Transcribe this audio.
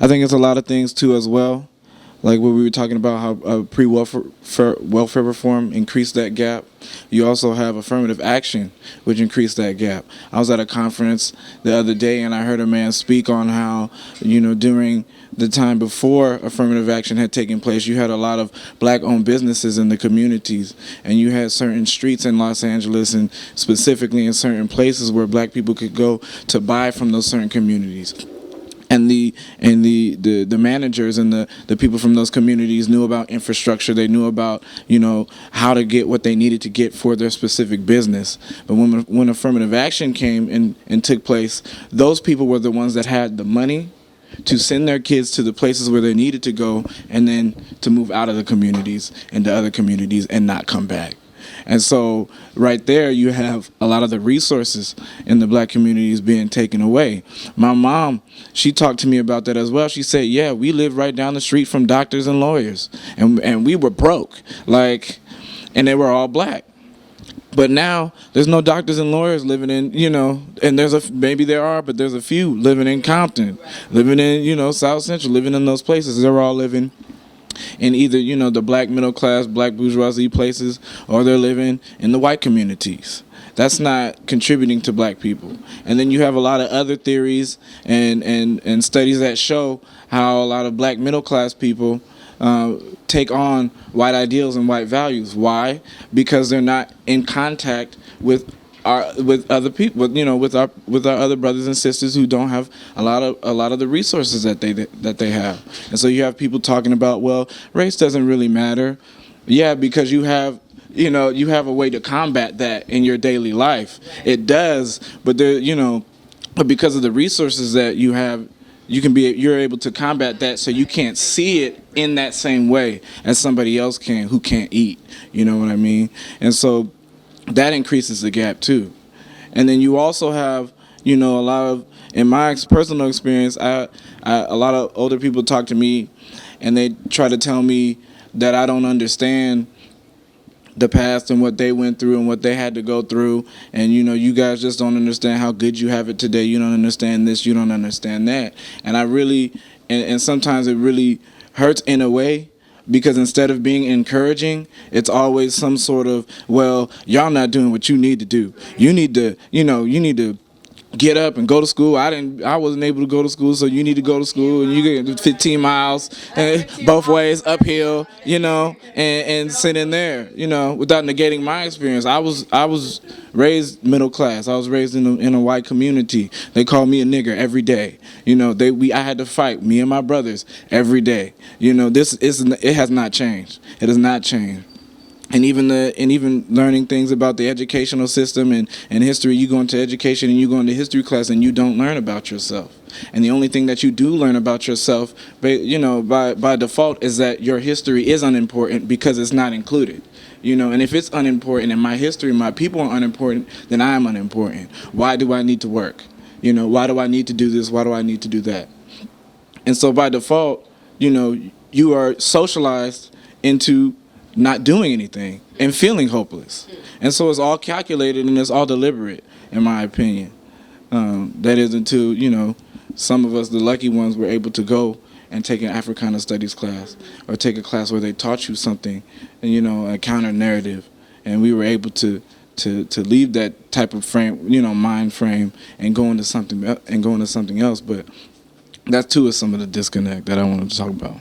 I think it's a lot of things too as well. Like what we were talking about, how welfare reform increased that gap. You also have affirmative action, which increased that gap. I was at a conference the other day, and I heard a man speak on how, during the time before affirmative action had taken place, you had a lot of black-owned businesses in the communities, and you had certain streets in Los Angeles, and specifically in certain places where black people could go to buy from those certain communities. And the managers and the people from those communities knew about infrastructure. They knew about how to get what they needed to get for their specific business. But when affirmative action came and took place, those people were the ones that had the money to send their kids to the places where they needed to go, and then to move out of the communities into other communities and not come back. And so right there you have a lot of the resources in the black communities being taken away. My mom, she talked to me about that as well. She said, yeah, we lived right down the street from doctors and lawyers, and we were broke, and they were all black. But now there's no doctors and lawyers living in, and maybe there are, but there's a few living in Compton, living in, South Central, living in those places. They're all living in either, the black middle class, black bourgeoisie places, or they're living in the white communities. That's not contributing to black people. And then you have a lot of other theories and studies that show how a lot of black middle class people take on white ideals and white values. Why? Because they're not in contact with other people, with our other brothers and sisters who don't have a lot of the resources that they have. And so you have people talking about, well, race doesn't really matter. Yeah, because you have a way to combat that in your daily life. It does, but but because of the resources that you have, you're able to combat that, so you can't see it in that same way as somebody else can who can't eat. You know what I mean? And so that increases the gap too. And then you also have, a lot of, in my personal experience, a lot of older people talk to me and they try to tell me that I don't understand the past and what they went through and what they had to go through, and you guys just don't understand how good you have it today. You don't understand this, you don't understand that. And I really, and sometimes it really hurts in a way, because instead of being encouraging, it's always some sort of, well, y'all not doing what you need to do. You need to get up and go to school. I wasn't able to go to school, so you need to go to school, and you get 15 miles both ways uphill, and sit in there, without negating my experience. I was raised middle class. I was raised in a white community. They called me a nigger every day. I had to fight, me and my brothers, every day. It has not changed. It has not changed. And even learning things about the educational system and history, you go into education and you go into history class and you don't learn about yourself. And the only thing that you do learn about yourself, by default, is that your history is unimportant because it's not included. And if it's unimportant and my history, my people are unimportant, then I am unimportant. Why do I need to work? Why do I need to do this? Why do I need to do that? And so by default, you are socialized into not doing anything and feeling hopeless. And so it's all calculated and it's all deliberate, in my opinion. That is until, some of us, the lucky ones, were able to go and take an Africana studies class or take a class where they taught you something, a counter narrative. And we were able to leave that type of frame, mind frame, and go into something else. But that too is some of the disconnect that I wanted to talk about.